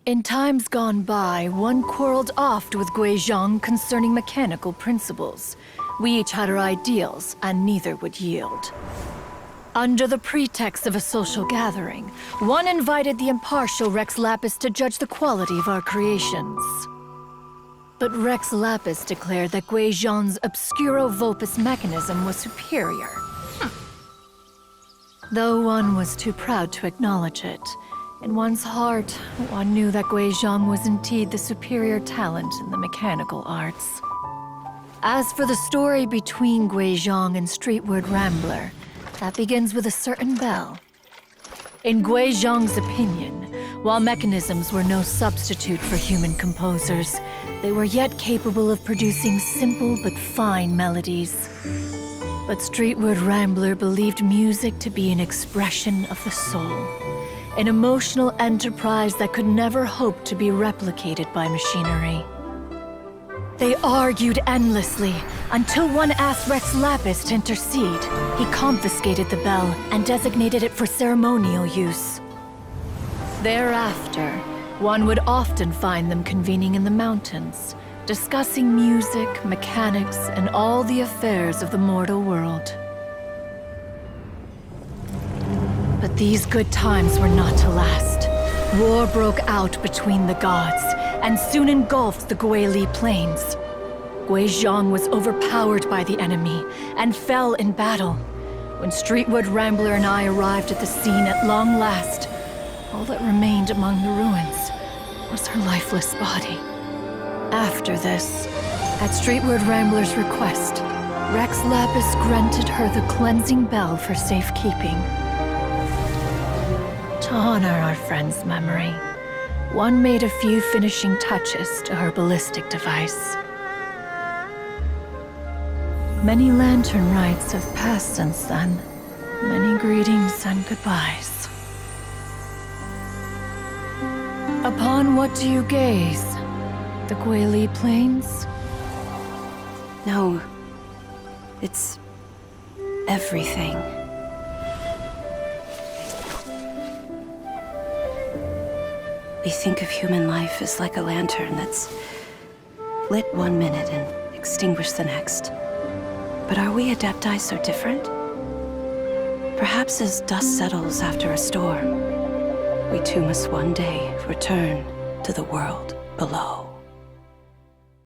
In times gone by, one quarreled oft with Guizhong concerning mechanical principles. We each had our ideals, and neither would yield. Under the pretext of a social gathering, one invited the impartial Rex Lapis to judge the quality of our creations. But Rex Lapis declared that Guizhong's Obscuro Vulpus mechanism was superior. Though one was too proud to acknowledge it, in one's heart, one knew that Guizhong was indeed the superior talent in the mechanical arts. As for the story between Guizhong and Streetward Rambler, that begins with a certain bell. In Guizhong's opinion, while mechanisms were no substitute for human composers, they were yet capable of producing simple but fine melodies. But Streetward Rambler believed music to be an expression of the soul, an emotional enterprise that could never hope to be replicated by machinery. They argued endlessly, until one asked Rex Lapis to intercede. He confiscated the bell and designated it for ceremonial use. Thereafter, one would often find them convening in the mountains, discussing music, mechanics, and all the affairs of the mortal world. But these good times were not to last. War broke out between the gods, and soon engulfed the Guili Plains. Guizhong was overpowered by the enemy, and fell in battle. When Streetwood Rambler and I arrived at the scene at long last, all that remained among the ruins was her lifeless body. After this, at Streetwood Rambler's request, Rex Lapis granted her the cleansing bell for safekeeping. To honor our friend's memory, one made a few finishing touches to her ballistic device. Many lantern rites have passed since then. Many greetings and goodbyes. Upon what do you gaze? The Guili Plains? No. It's everything. We think of human life as like a lantern that's lit one minute and extinguished the next. But are we Adepti so different? Perhaps as dust settles after a storm, we too must one day return to the world below.